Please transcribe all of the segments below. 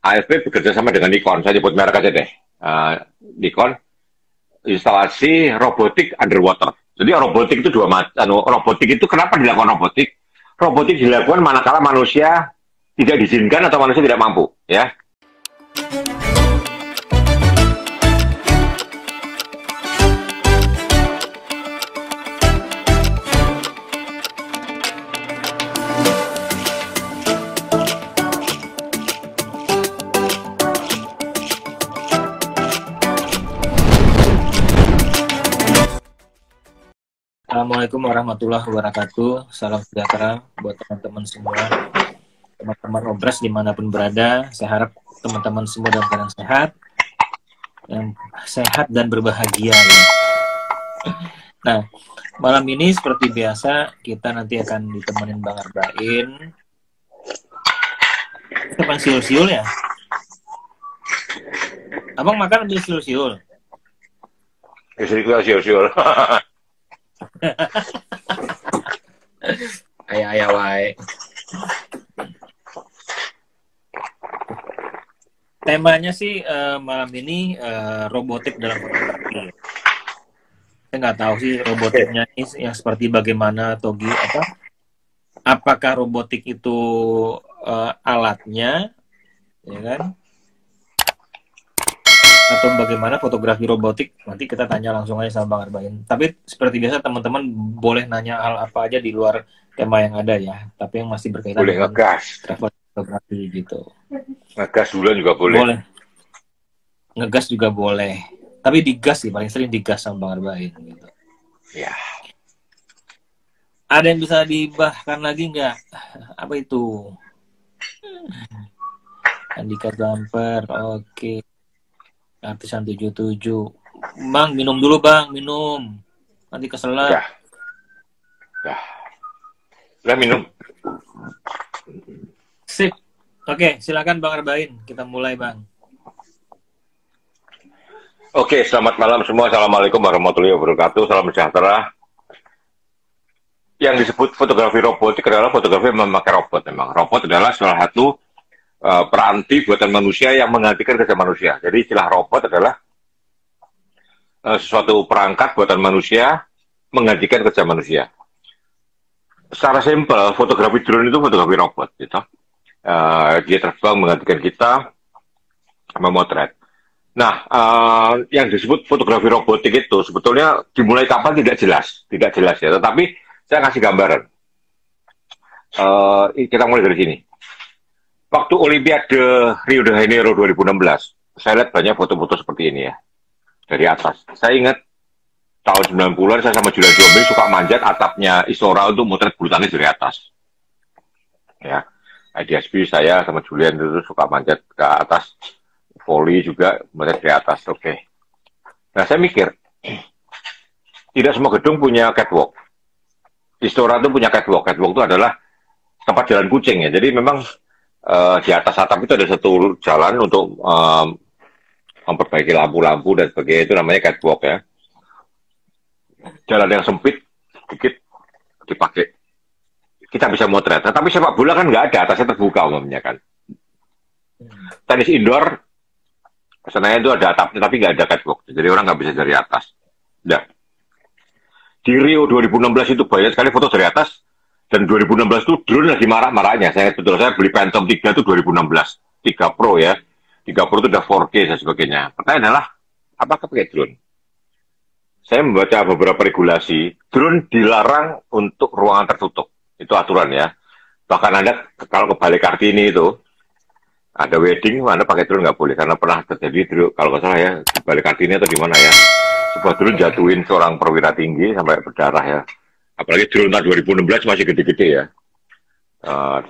AFP bekerja sama dengan Nikon, saya sebut merek aja deh. Nikon, instalasi robotik underwater. Jadi robotik itu dua macam. Robotik itu kenapa dilakukan robotik? Robotik dilakukan manakala manusia tidak diizinkan atau manusia tidak mampu, ya. Assalamualaikum warahmatullahi wabarakatuh. Salam sejahtera buat teman-teman semua, teman-teman Obras dimanapun berada. Saya harap teman-teman semua dalam keadaan sehat, yang sehat dan berbahagia ya. Nah, malam ini seperti biasa kita nanti akan ditemenin Bang Arbain. Kapan siul-siul ya? Abang makan ambil siul-siul? Siul-siul. Ayah wae. Temanya sih malam ini robotik dalam fotografi. Saya nggak tahu sih robotiknya ini yang seperti bagaimana atau apa. Apakah robotik itu alatnya, ya kan? Atau bagaimana fotografi robotik, nanti kita tanya langsung aja sama Bang Arbain. Tapi seperti biasa teman-teman boleh nanya hal apa aja di luar tema yang ada ya, tapi yang masih berkaitan boleh dengan ngegas, travel fotografi gitu. ngegas duluan juga boleh. Boleh. Ngegas juga boleh. Tapi digas sih, paling sering digas sama Bang Arbain gitu. Ya. Ada yang bisa dibahkan lagi nggak? Apa itu? Andika Gamper, oke. Artisan 77. Bang, minum dulu Bang, minum. Nanti keselat. Udah minum. Sip. Oke, silakan Bang Arbain. Kita mulai Bang. Oke, selamat malam semua. Assalamualaikum warahmatullahi wabarakatuh. Salam sejahtera. Yang disebut fotografi robotik adalah fotografi memakai robot. Memang robot adalah salah satu peranti buatan manusia yang menggantikan kerja manusia. Jadi istilah robot adalah sesuatu perangkat buatan manusia menggantikan kerja manusia. Secara simpel, fotografi drone itu fotografi robot, gitu. Dia terbang menggantikan kita memotret. Nah, yang disebut fotografi robotik itu sebetulnya dimulai kapan tidak jelas ya. Tetapi saya kasih gambaran. Kita mulai dari sini. Waktu Olimpiade Rio de Janeiro 2016, saya lihat banyak foto-foto seperti ini ya, dari atas. Saya ingat tahun 90-an saya sama Julian Jombing suka manjat atapnya Istora untuk motret bulu tangkis dari atas. Ya, IDSB saya sama Julian itu suka manjat ke atas, volley juga motret dari atas. Oke. Nah, saya mikir, tidak semua gedung punya catwalk. Istora itu punya catwalk. Catwalk itu adalah tempat jalan kucing ya. Jadi memang di atas atap itu ada satu jalan untuk memperbaiki lampu-lampu dan sebagainya, itu namanya catwalk ya. Jalan yang sempit sedikit dipakai, kita bisa motret. Nah, tapi sepak bola kan nggak ada, atasnya terbuka umumnya kan. Tenis indoor sebenarnya itu ada atapnya tapi nggak ada catwalk, jadi orang nggak bisa dari atas. Nah, di Rio 2016 itu banyak sekali foto dari atas. Dan 2016 itu drone lagi marah-marahnya. Saya beli Phantom 3 itu 2016. 3 Pro ya. 3 Pro itu udah 4K dan sebagainya. Pertanyaan adalah, apakah pakai drone? Saya membaca beberapa regulasi. Drone dilarang untuk ruangan tertutup. Itu aturan ya. Bahkan Anda kalau ke Balai Kartini itu, ada wedding, Anda pakai drone nggak boleh. Karena pernah terjadi, kalau nggak salah ya, di Balai Kartini atau di mana ya. Sebuah drone jatuhin seorang perwira tinggi sampai berdarah ya. Apalagi drone tahun 2016 masih gede-gede ya.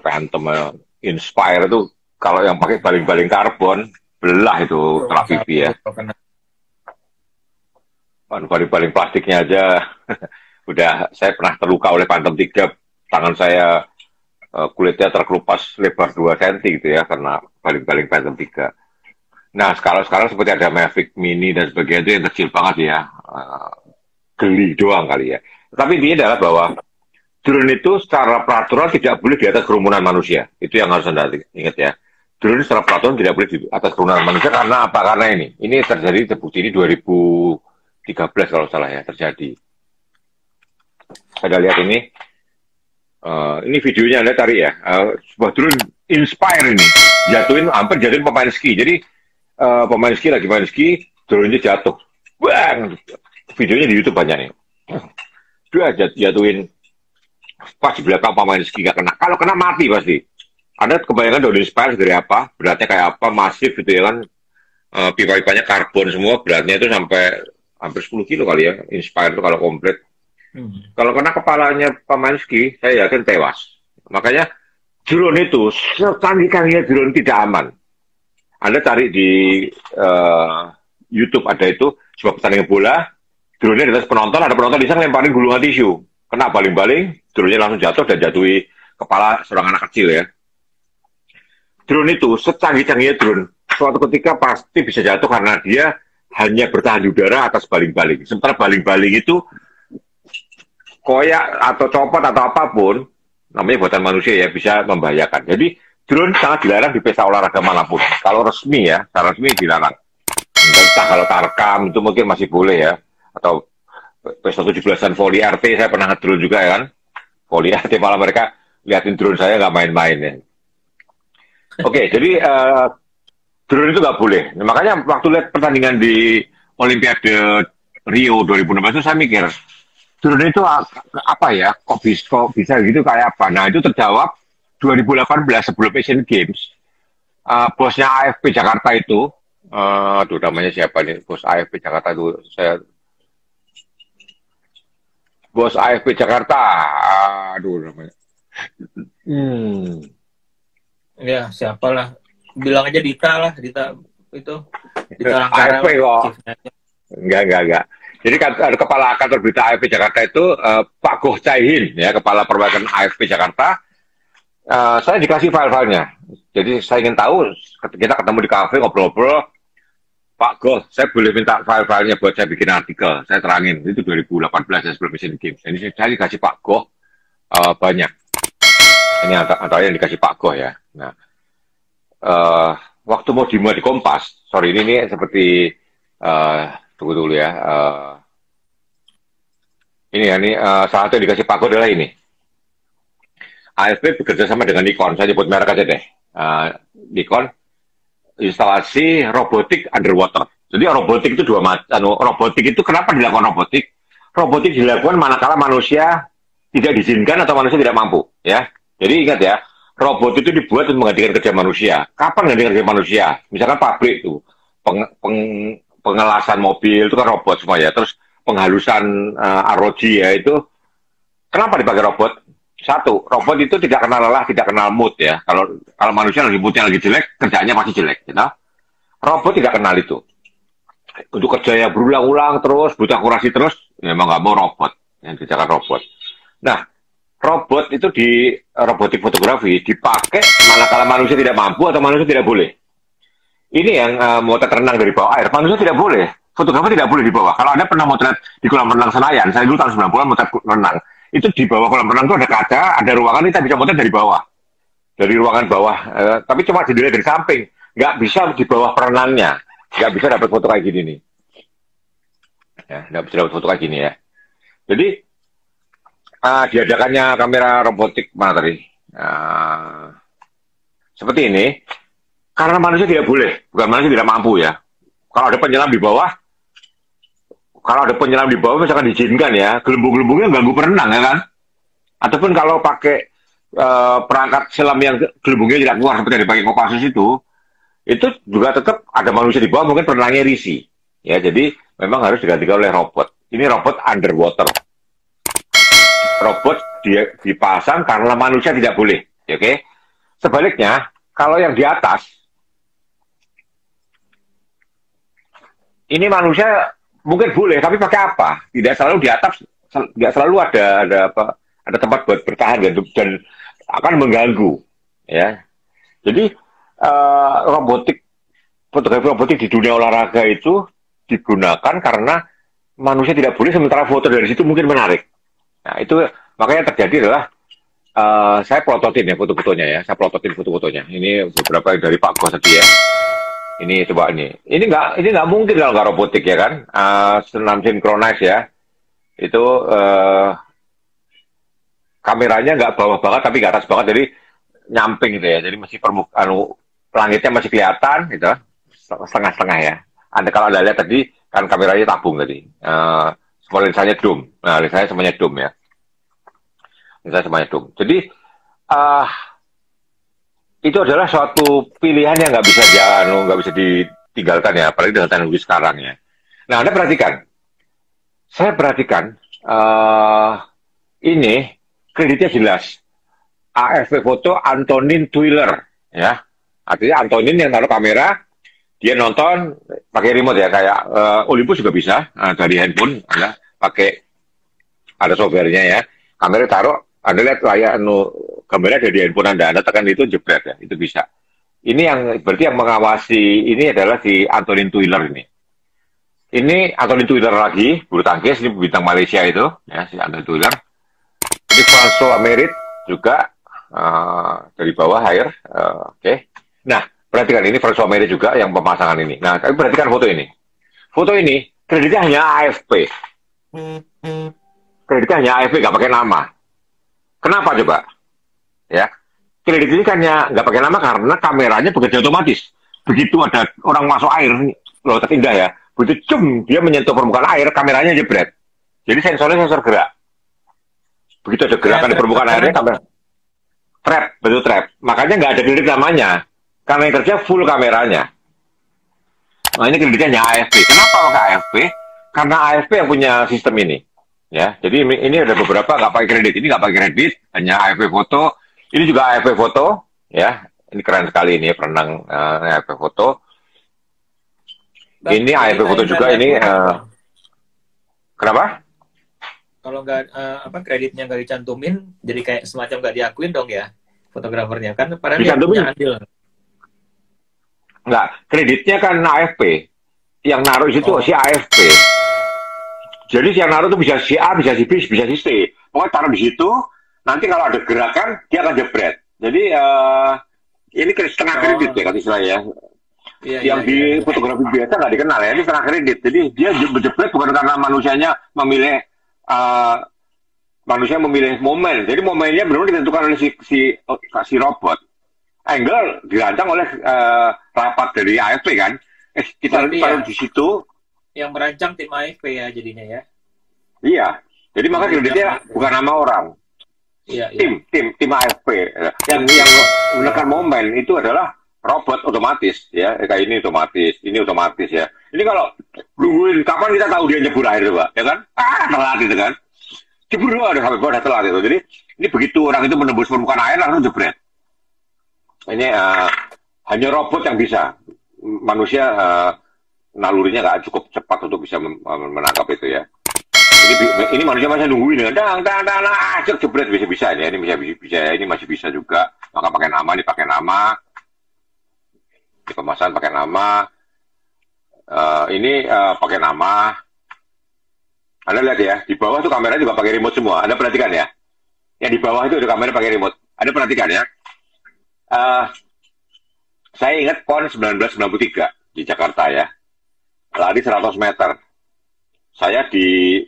Phantom Inspire itu kalau yang pakai baling-baling karbon belah itu telak pipi ya. Baling-baling plastiknya aja udah, saya pernah terluka oleh Phantom 3, tangan saya kulitnya terkelupas lebar 2 cm gitu ya karena baling-baling Phantom 3. Nah, sekarang seperti ada Mavic Mini dan sebagainya itu yang kecil banget ya. Geli doang kali ya. Tapi intinya adalah bahwa drone itu secara peraturan tidak boleh di atas kerumunan manusia. Itu yang harus Anda ingat ya. drone secara peraturan tidak boleh di atas kewenangan manusia karena apa? Karena ini terjadi terbukti ini 2013 kalau salah ya terjadi. Saya lihat ini videonya Anda cari ya, sebuah drone Inspire ini hampir jatuhin pemain ski. Jadi pemain ski lagi main ski, drone-nya jatuh, bang. Videonya di YouTube banyak nih. Dia jatuhin pas di belakang pemain ski nggak kena. Kalau kena mati pasti. Anda kebayangkan drone Inspire dari apa? Beratnya kayak apa? Masif gitu ya kan? Pipa-pipanya karbon semua, beratnya itu sampai hampir 10 kilo kali ya. Inspire itu kalau komplit. Kalau kena kepalanya pemain ski, saya yakin tewas. Makanya drone itu, secanggih-canggihnya drone tidak aman. Anda cari di YouTube ada itu, sebuah pertandingan bola, drone-nya di atas penonton, ada penonton di sana lemparin gulungan tisu. Kena baling-baling, drone-nya langsung jatuh dan jatuhi kepala seorang anak kecil ya. Drone itu, secanggih-canggihnya drone, suatu ketika pasti bisa jatuh karena dia hanya bertahan di udara atas baling-baling. Sementara baling-baling itu koyak atau copot atau apapun, namanya buatan manusia ya, bisa membahayakan. Jadi drone sangat dilarang di pesta olahraga manapun. Kalau resmi ya, secara resmi dilarang. Entah kalau tarkam itu mungkin masih boleh ya, atau pesta 17-an voli RT saya pernah drone juga ya kan. Voli RT malah mereka liatin drone saya nggak main-main ya. Oke, jadi drone itu nggak boleh. Nah, makanya waktu lihat pertandingan di Olimpiade Rio 2016 itu saya mikir, drone itu apa ya? Kok bisa gitu kayak apa? Nah, itu terjawab 2018 sebelum Asian Games. Bosnya AFP Jakarta itu, namanya siapa nih? Bos AFP Jakarta itu, Bos AFP Jakarta, namanya. Ya, siapalah. Bilang aja Dita lah, Dita itu. Dita Langkara. AFP kok. Enggak. Jadi kepala kantor berita AFP Jakarta itu Pak Goh Caihin, ya, kepala perwakilan AFP Jakarta. Saya dikasih file-filenya. Jadi saya ingin tahu, kita ketemu di kafe ngobrol-ngobrol, Pak Goh, saya boleh minta file-filenya buat saya bikin artikel. Saya terangin, itu 2018 ya, sebelum Asian Games. Jadi saya dikasih Pak Goh banyak. Ini antara yang dikasih Pak Goh ya. Nah, waktu mau dimuat di Kompas, sorry ini seperti tunggu dulu ya. Ini salah satu yang dikasih Pak Goh adalah ini. AFP bekerja sama dengan Nikon, saya nyebut merek aja deh. Nikon instalasi robotik underwater. Jadi robotik itu dua macam. Robotik itu kenapa dilakukan robotik? Robotik dilakukan manakala manusia tidak diizinkan atau manusia tidak mampu, ya. Jadi ingat ya, robot itu dibuat untuk menggantikan kerja manusia. Kapan menggantikan kerja manusia? Misalkan pabrik itu, pengelasan mobil itu kan robot semua ya. Terus penghalusan ROG ya itu, kenapa dipakai robot? Satu, robot itu tidak kenal lelah, tidak kenal mood ya. Kalau manusia lagi moodnya lagi jelek, kerjaannya pasti jelek. You know? Robot tidak kenal itu. Untuk kerja yang berulang-ulang terus, butuh akurasi terus, ya memang nggak mau robot yang dikerjakan robot. Nah, robot itu di robotik fotografi dipakai manakala manusia tidak mampu atau manusia tidak boleh. Ini yang motret renang dari bawah air, manusia tidak boleh. Fotografer tidak boleh di bawah. Kalau Anda pernah motret di kolam renang Senayan, saya dulu tahun 90-an motret renang. Itu di bawah kolam renang itu ada kaca, ada ruangan, kita bisa motret dari bawah. Dari ruangan bawah. Tapi cuma dilihat dari samping. Nggak bisa di bawah perenangnya. Nggak bisa dapat foto kayak gini nih. Ya, nggak bisa dapat foto kayak gini ya. Jadi, diadakannya kamera robotik mana tadi? Seperti ini. Karena manusia tidak boleh. Bukan manusia tidak mampu ya. Kalau ada penyelam di bawah, misalkan diizinkan ya, gelembung-gelembungnya ganggu perenang ya kan? Ataupun kalau pakai perangkat selam yang gelembungnya tidak keluar seperti yang dipakai Kopassus itu juga tetap ada manusia di bawah, mungkin perenangnya risih. Ya, jadi memang harus digantikan oleh robot. Ini robot underwater. Robot dipasang karena manusia tidak boleh. Oke? Sebaliknya, kalau yang di atas, ini manusia mungkin boleh, tapi pakai apa? Tidak selalu di atas, tidak selalu ada tempat buat bertahan dan akan mengganggu, ya. Jadi fotografi robotik di dunia olahraga itu digunakan karena manusia tidak boleh, sementara foto dari situ mungkin menarik. Nah itu makanya terjadi adalah saya plototin ya foto-fotonya ya. Saya plototin foto-fotonya. Ini beberapa dari Pak Bos tadi ya. Ini coba ini. Ini nggak mungkin kalau nggak robotik ya kan. Senam synchronize ya. Itu kameranya nggak bawah banget tapi nggak atas banget. Jadi nyamping gitu ya. Jadi masih langitnya masih kelihatan gitu. Setengah-setengah ya. Kalau Anda lihat tadi kan kameranya tabung tadi. Semua lensanya dome. Nah, lensanya semuanya dome ya. Lensanya semuanya dome. Jadi itu adalah suatu pilihan yang nggak bisa ditinggalkan ya, apalagi dengan teknologi sekarang ya. Nah, Anda perhatikan, saya perhatikan ini kreditnya jelas, AFP foto Antonin Twiller ya, artinya Antonin yang taruh kamera, dia nonton pakai remote ya, kayak Olympus juga bisa dari handphone, ya, pakai ada softwarenya ya, kamera taruh. Anda lihat layar gambarnya ada di handphone Anda tekan itu jebret ya, itu bisa. Ini yang berarti yang mengawasi ini adalah si Antonin Twiller ini. Ini Antonin Twiller lagi, bulu tangkis, ini bintang Malaysia itu, ya si Antonin Twiller. Ini François Merit juga dari bawah air, oke. Nah, perhatikan ini François Merit juga yang pemasangan ini. Nah, tapi perhatikan foto ini. Foto ini kreditnya hanya AFP. Kreditnya hanya AFP, nggak pakai nama. Kenapa coba? Ya, kredit ini kan nggak pakai nama karena kameranya bekerja otomatis. Begitu ada orang masuk air, loh indah ya. Begitu dia menyentuh permukaan air, kameranya jebret. Jadi sensornya sensor gerak. Begitu ada gerakan di permukaan airnya, kamera trap, betul trap. Makanya nggak ada kredit namanya. Karena yang kerja full kameranya. Nah ini kreditnya hanya AFP. Kenapa pakai AFP? Karena AFP yang punya sistem ini. Ya, jadi ini ada beberapa nggak pakai kredit. Ini nggak pakai kredit, hanya AFP foto. Ini juga AFP foto, ya. Ini keren sekali ini perenang AFP foto. Ini AFP foto juga ini. Kenapa? Kalau nggak kreditnya nggak dicantumin, jadi kayak semacam nggak diakuin dong ya fotografernya kan? Padahal dia punya andil. Nggak, kreditnya kan AFP. Yang naruh situ si AFP. Jadi yang naruh itu bisa si A, bisa si B, bisa si C. Pokoknya taruh di situ, nanti kalau ada gerakan, dia akan jebret. Jadi, ini setengah kredit ya, kan istilahnya. Yang di fotografi biasa nggak dikenal ya, ini setengah kredit. Jadi, dia jebret bukan karena manusianya memilih momen. Jadi, momennya benar-benar ditentukan oleh si robot. Angle dirancang oleh rapat dari AFP kan. Kita taruh di situ. Yang merancang tim AFP ya jadinya ya. Iya. Jadi maka kreditnya bukan nama orang. Iya, tim AFP. Yang menekan momen itu adalah robot otomatis ya. Kayak ini otomatis ya. Ini kalau nungguin kapan kita tahu dia nyebur air Pak, ya kan? Telat itu kan. Jebur ada sampai bawah telat itu. Jadi ini begitu orang itu menembus permukaan air langsung jebret. Ini hanya robot yang bisa. Manusia nalurinya nggak cukup cepat untuk bisa menangkap itu ya. Ini manusia masih nungguin dengan acak jebret bisa ya. Ini bisa ini masih bisa juga. Maka pakai nama, dipakai nama. Di kemasan pakai nama. Ini pakai nama. Anda lihat ya, di bawah tuh kamera juga pakai remote semua. Anda perhatikan ya. Yang di bawah itu ada kamera pakai remote. Anda perhatikan ya. Saya ingat PON 1993 di Jakarta ya. Lari 100 meter. Saya di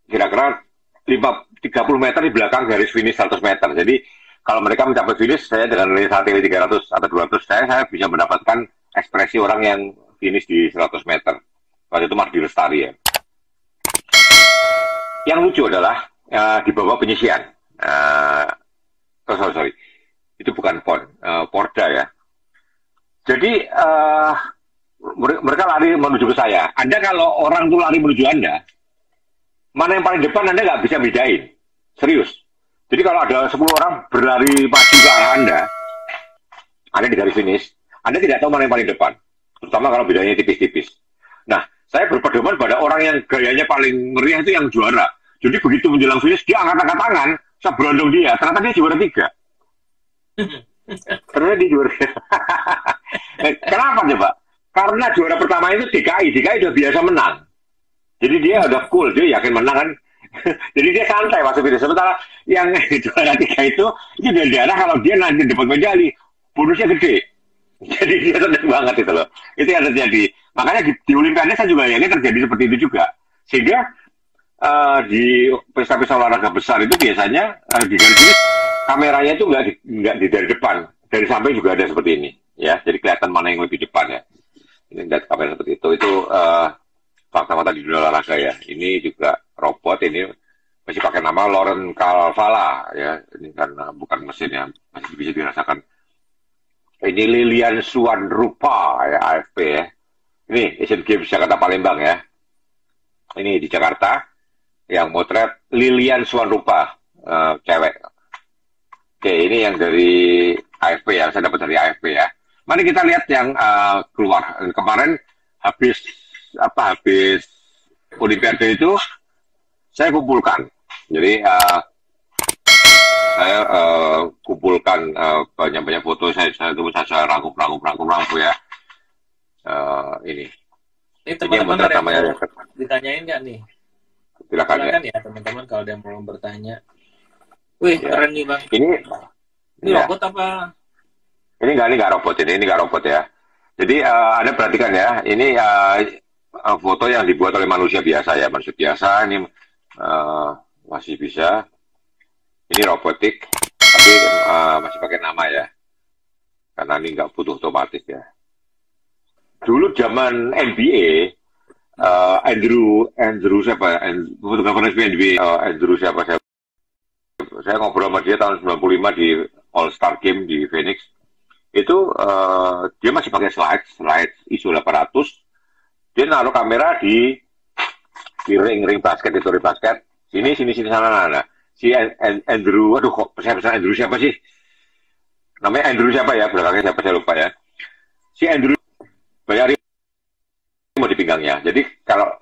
kira-kira 30 meter di belakang garis finish 100 meter. Jadi kalau mereka mencapai finish, saya dengan nilai saat ini 300 atau 200, saya bisa mendapatkan ekspresi orang yang finish di 100 meter. Waktu itu Mardi Lestari ya. Yang lucu adalah di bawah penyisian. Sorry. Itu bukan PON, Porda ya. Jadi mereka lari menuju ke saya. Anda kalau orang itu lari menuju Anda, mana yang paling depan Anda nggak bisa bedain. Serius. Jadi kalau ada 10 orang berlari maju ke arah Anda di garis finish, Anda tidak tahu mana yang paling depan. Terutama kalau bedanya tipis-tipis. Nah, saya berpedoman pada orang yang gayanya paling meriah itu yang juara. Jadi begitu menjelang finish, dia angkat-angkat tangan, saya berondong dia. Ternyata dia juara 3. Ternyata dia juara 3. Kenapa coba? Karena juara pertama itu DKI udah biasa menang. Jadi dia udah cool, dia yakin menang kan. Jadi dia santai masuk itu. Sementara yang juara 3 itu dari daerah kalau dia nanti dapat medali, bonusnya gede. Jadi dia senang banget itu loh. Itu yang terjadi. Makanya di Olimpiade saya juga yakin terjadi seperti itu juga. Sehingga di pesta-pesta olahraga besar itu biasanya di garis finish kameranya itu nggak di dari depan, dari samping juga ada seperti ini, ya. Jadi kelihatan mana yang lebih depan ya. Ini lihat kamera seperti itu. Itu fakta-fakta di dunia olahraga ya. Ini juga robot ini masih pakai nama Lauren Calvala ya. Ini karena bukan mesin ya, masih bisa dirasakan. Ini Lilian Suwanrupa ya, AFP ya. Ini Asian Games Jakarta Palembang ya. Ini di Jakarta yang motret Lilian Suwanrupa, cewek. Oke, ini yang dari AFP ya, saya dapat dari AFP ya. Mari kita lihat yang keluar. Kemarin habis Olimpiade itu saya kumpulkan. Jadi saya kumpulkan banyak-banyak foto saya rangkum ya. Ini teman-teman ada yang mau ditanyain nggak nih? Silakan ya teman-teman kalau ada yang mau bertanya. Wih, ya. Keren nih Bang. Ini ya. Robot apa? Ini nggak robot ini nggak robot ya. Jadi Anda perhatikan ya, ini foto yang dibuat oleh manusia biasa ya, manusia biasa ini masih bisa. Ini robotik, tapi masih pakai nama ya, karena ini nggak butuh otomatis ya. Dulu zaman NBA, Andrew siapa? Fotografer NBA, Andrew siapa? Saya ngobrol sama dia tahun 95 di All Star Game di Phoenix. Itu dia masih pakai slide ISO 800. Dia naruh kamera di ring basket itu, ring basket. Sini sana. Si Andrew, aduh kok saya pesan Andrew siapa sih? Namanya Andrew siapa ya? Belakangnya siapa saya lupa ya. Si Andrew banyak mau di pinggangnya. Jadi kalau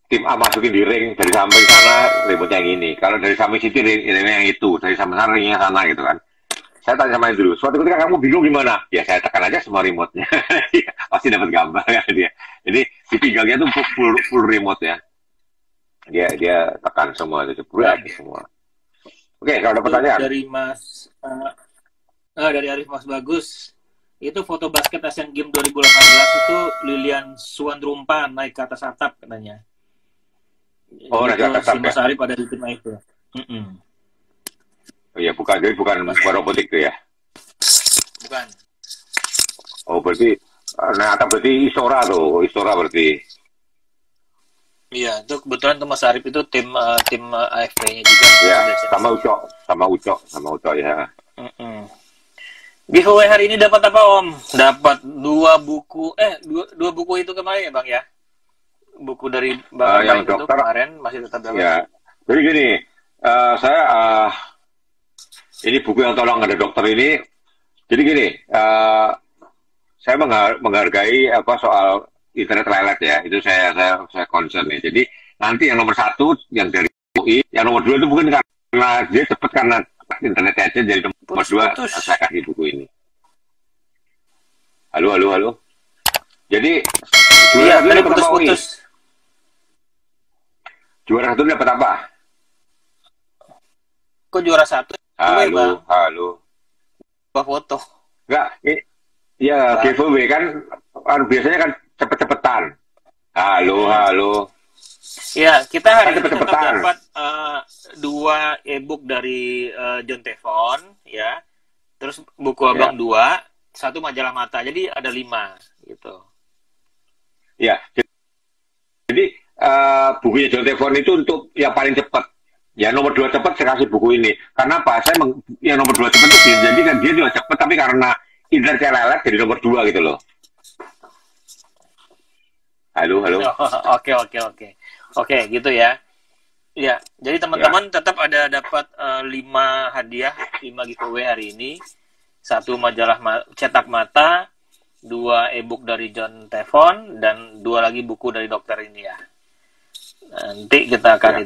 tim A masukin di ring dari samping sana, remote yang ini. Kalau dari samping sini ringnya yang itu, dari samping sana ringnya sana gitu kan. Saya tanya sama Andrew, suatu ketika kamu bingung gimana? Ya saya tekan aja semua remote-nya. Pasti dapat gambar ya dia. Jadi di pinggangnya tuh full remote ya. Dia tekan semua itu berat semua. Oke, kalau ada pertanyaan dari dari Arif Mas Bagus. Itu foto basket Asian Games 2018 itu Lilian Suwanrupa naik ke atas atap katanya. Oh, naik ke atas atap. Mas Arif pada di tim itu. Oh iya, bukan robotik itu ya? Bukan. Oh, berarti Istora berarti. Iya, itu kebetulan tuh Mas Arif itu tim AFP-nya juga. Iya, sama Uco ya. Giveaway hari ini dapat apa Om? Dapat dua buku itu kemarin ya Bang ya? Buku dari Bang yang itu dokter kemarin masih tetap dapat. Ya, jadi gini, saya ini buku yang tolong ada dokter ini. Jadi gini, saya menghargai soal internet lelet ya, itu saya concern ya. Jadi nanti yang nomor 1 yang dari UI, yang nomor 2 itu bukan karena dia cepat karena internet aja, jadi nomor 2 saya kasih buku ini. Halo. Jadi juara satu dapat apa UI? Juara satu dapat apa? Kok juara 1? Halo. Foto. Enggak, ya giveaway kan biasanya kan cepet-cepetan. Halo. Ya, kita hari ini tetap cepet-cepetan dapat 2 e-book dari John Tevon, ya. Terus buku Abang 2, 1 majalah Mata. Jadi ada 5 gitu. Ya. Jadi bukunya John Tevon itu untuk yang paling cepat. Ya nomor 2 cepat saya kasih buku ini. Karena apa? Yang nomor 2 cepat itu jadi kan dia juga cepat tapi karena internet lelet jadi nomor 2 gitu loh. Halo. Oke. Oke, gitu ya. Ya, jadi teman-teman tetap ada dapat 5 hadiah, 5 giveaway hari ini. 1 majalah cetak Mata, 2 e-book dari John Tevon, dan 2 lagi buku dari dokter ini ya. Nanti kita akan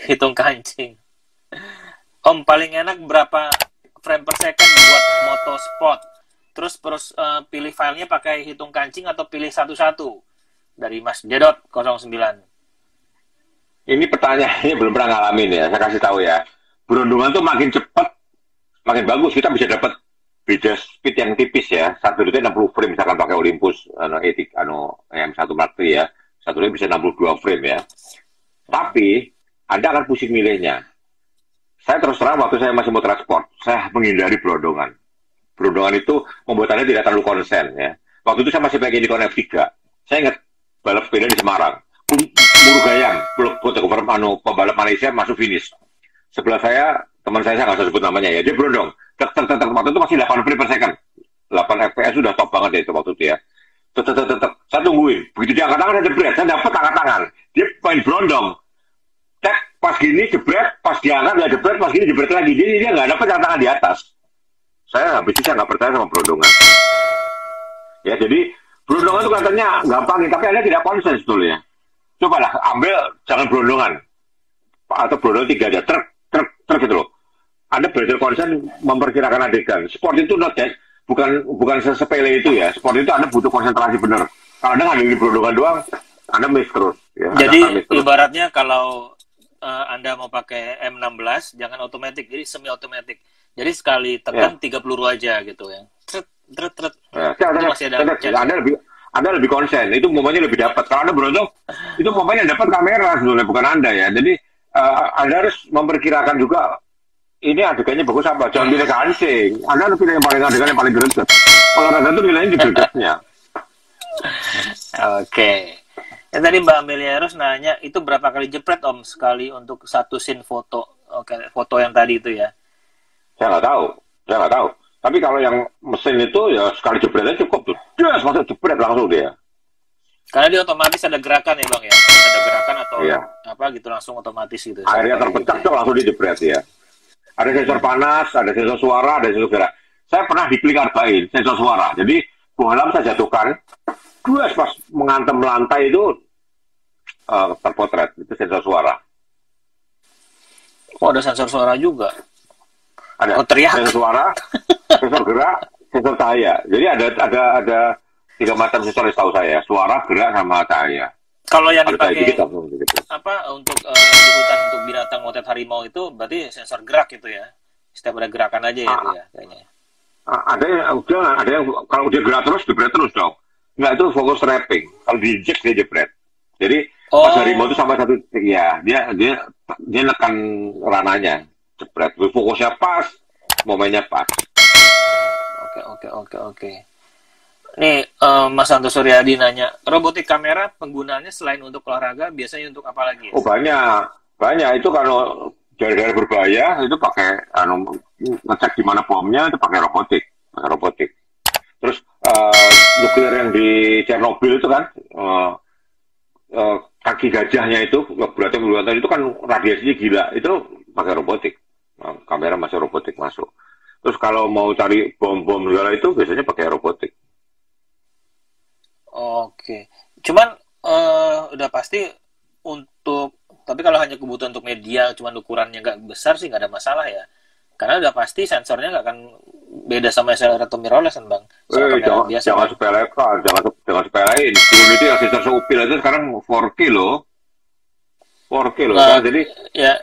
hitung kancing. Om, paling enak berapa frame per second buat motosport? Terus pilih filenya pakai hitung kancing atau pilih satu-satu? Dari Mas Jedot 09. Ini pertanyaannya belum pernah ngalamin ya. Saya kasih tahu ya. Berundungan tuh makin cepat, makin bagus. Kita bisa dapat beda speed yang tipis ya. Satu detik 60 frame misalkan pakai Olympus, M1 Mark III ya. Satu detik bisa 62 frame ya. Tapi Anda akan pusing milihnya. Saya terus terang waktu saya masih mau transport, saya menghindari berondongan. Berondongan itu membuat Anda tidak terlalu konsen ya. Waktu itu saya masih pakai Nikon F3. Saya ingat balap sepeda di Semarang. Murugayam, fotografer pembalap Malaysia masuk finish. Sebelah saya, teman saya nggak usah sebut namanya ya, dia berondong. Waktu itu masih 8 frame per second. 8 fps sudah top banget ya itu waktu itu ya. Saya tungguin. Begitu dia angkat tangan, saya jebret. Saya dapat angkat tangan. Dia main berondong. Cek, pas gini jebret, pas diangkat dia jebret, pas gini jebret lagi. Dia nggak dapat angkat tangan di atas. Saya habis itu saya nggak percaya sama berondongan. Ya, jadi berondongan itu katanya gampang, tapi Anda tidak konsen sebetulnya. Cobalah ambil, jangan berondongan. Atau berondongan 3 aja, truk gitu loh. Anda belajar konsen memperkirakan adegan. Sport itu not that, bukan sesepele itu ya. Sport itu Anda butuh konsentrasi benar. Kalau Anda ngandelin berondongan doang, Anda miss terus. Ya, jadi ibaratnya kalau Anda mau pakai M16, jangan otomatis, jadi semi otomatis. Jadi sekali tekan 3 peluru aja gitu ya. Tret. Anda lebih konsen, itu momennya lebih dapat. Kalau Anda berondong, itu momennya dapat kamera sebenarnya, bukan Anda ya. Jadi Anda harus memperkirakan juga ini adegannya bagus apa. Jangan pilih kancing. Anda harus pilih yang paling adegan yang paling greget. Olahraga itu nilainya di gregetnya. Oke. Ya, tadi Mbak Amelia Eros nanya, itu berapa kali jepret Om sekali untuk satu scene foto? Oke, foto yang tadi itu ya. Saya nggak tahu. Tapi kalau yang mesin itu ya sekali jebretnya cukup tuh. Dia masuk jebret langsung dia. Karena dia otomatis ada gerakan ya Bang ya. Ada gerakan atau apa gitu langsung otomatis gitu. Airnya terpecah tuh langsung dijebret ya. Ada sensor panas, ada sensor suara, ada sensor gerak. Saya pernah diklik hargain sensor suara. Jadi bohlam saya jatuhkan, pas mengantem lantai itu terpotret. Itu sensor suara. Oh, ada sensor suara juga. Ada sensor suara, sensor gerak, sensor cahaya. Jadi ada 3 macam sensor setahu saya, suara, gerak, sama cahaya. Kalau yang dipakai apa untuk di hutan untuk binatang motret harimau itu berarti sensor gerak gitu ya? Setiap ada gerakan aja ya itu ya kayaknya. Ada yang kalau dia gerak terus jebret terus dong. Enggak, itu fokus trapping. Kalau diinjek dia jebret. Jadi pas harimau itu sampai satu ya dia nekan rananya. Jebret, fokusnya pas, momennya pas. Oke. Nih, Mas Santo Suryadi nanya, robotik kamera penggunaannya selain untuk olahraga, biasanya untuk apa lagi? Oh banyak. Itu kalau daerah berbahaya itu pakai ngecek di mana bomnya itu pakai robotik. Terus nuklir yang di Chernobyl itu kan kaki gajahnya itu beratnya itu kan radiasinya gila, itu pakai robotik. Kamera masih robotik masuk. Terus kalau mau cari bom-bom segala itu biasanya pakai robotik. Oke. Cuman udah pasti tapi kalau hanya kebutuhan untuk media, cuman ukurannya nggak besar sih nggak ada masalah ya. Karena udah pasti sensornya nggak akan beda sama SLR atau mirrorless kan Bang. Jangan sepelekan, jangan sepelein. Dulu itu yang sensor seupil itu sekarang 4K loh. 4K loh. Nah, kan? Jadi ya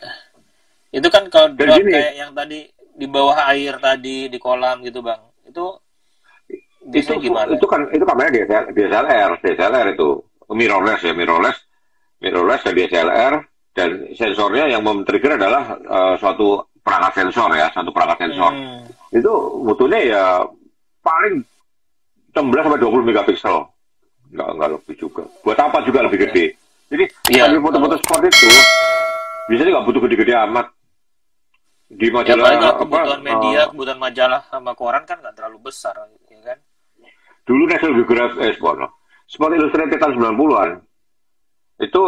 itu kan kalau drone kayak yang tadi di bawah air tadi di kolam gitu Bang. Itu gimana? Itu kamera DSLR itu. Mirrorless dan DSLR, dan sensornya yang men-trigger adalah suatu perangkat sensor. Itu mutunya ya paling 16 sampai 20 megapiksel. Enggak lebih juga. Buat apa juga lebih gede. Jadi kalau foto-foto sport itu biasanya nggak butuh gede-gede amat. Di majalah ya, kebutuhan media, kebutuhan majalah sama koran kan nggak terlalu besar, ya kan? Dulu National Geographic Sport Illustrated tahun 90-an itu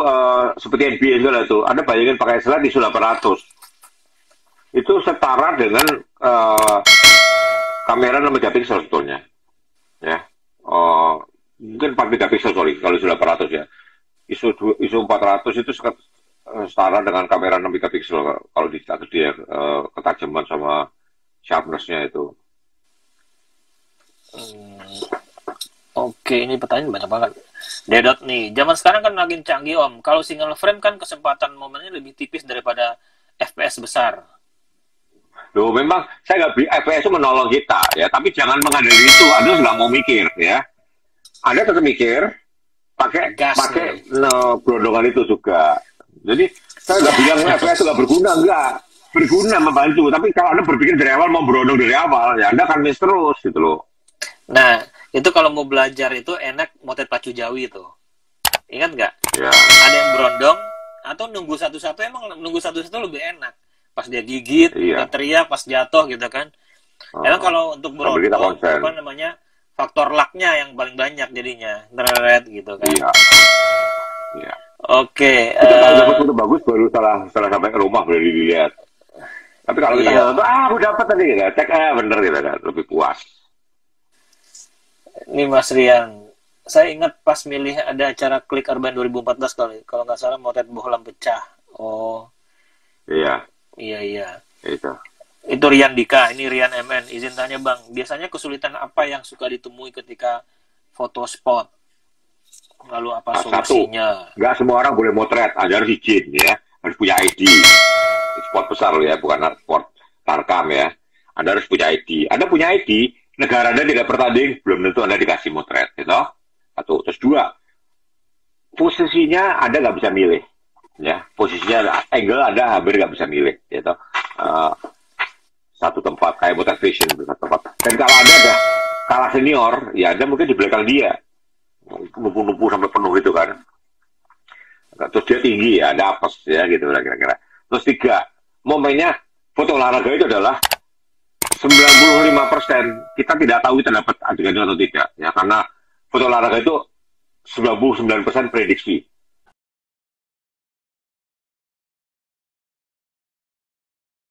seperti NBA juga itu. Anda bayangin pakai slide ISO 800. Itu setara dengan kamera 6 megapiksel sebetulnya. Ya. Mungkin 4 megapiksel kalau ISO 800 ya. ISO 400 itu setara dengan kamera 6 megapiksel kalau dicatat dia ketajaman sama sharpness-nya itu. Oke, ini pertanyaan banyak banget. Dedot nih, zaman sekarang kan makin canggih Om. Kalau single frame kan kesempatan momennya lebih tipis daripada FPS besar. Loh, memang saya nggak beli FPS itu menolong kita ya, tapi jangan mengandalkan itu. Anda nggak mau mikir ya. Anda tetap mikir pakai Gas pakai nih. no, berondongan itu juga. Jadi saya nggak bilang FPS itu nggak berguna, enggak berguna membantu. Tapi kalau Anda berpikir dari awal mau berondong dari awal, ya Anda akan miss terus gitu loh. Nah, itu kalau mau belajar itu enak motet pacu Jawi itu. Ingat nggak? Ya, Ada yang berondong atau nunggu satu-satu, emang nunggu satu-satu lebih enak. Pas dia gigit, dia iya. teriak, pas jatuh gitu kan. Emang kalau untuk Sambil kita berondong, konsen. apa namanya, faktor luck-nya yang paling banyak jadinya. Deret gitu kan. Iya, iya. Oke. Kita kalau dapat foto bagus baru setelah sampai ke rumah baru dilihat. Tapi kalau kita Iya. nggak tahu, aku dapat tadi ya, cek bener gitu kan, lebih puas. Ini Mas Rian. Saya ingat pas milih ada acara Klik Urban 2014 kali. Kalau nggak salah motet bohlam pecah. Oh, Iya, iya iya. itu. Itu Rian Dika, ini Rian MN. Izin tanya Bang, biasanya kesulitan apa yang suka ditemui ketika foto spot? Lalu apa Satu, solusinya? nggak semua orang boleh motret, Anda harus izin ya, harus punya ID. Sport besar loh ya, bukan sport tarkam ya. Anda harus punya ID. Anda punya ID, negara Anda tidak bertanding, belum tentu Anda dikasih motret, gitu. Satu, terus dua, posisinya Anda nggak bisa milih, ya. Posisinya angle Anda hampir nggak bisa milih, gitu. Satu tempat kayak motret fashion, satu tempat. Dan kalau Anda ada kalah senior, ya Anda mungkin di belakang dia, numpuk-numpuk sampai penuh gitu kan. Terus dia tinggi ya, ada apes ya gitu kira-kira. Terus tiga, momennya foto olahraga itu adalah 95% kita tidak tahu kita dapat adegan atau tidak ya, karena foto olahraga itu 99% prediksi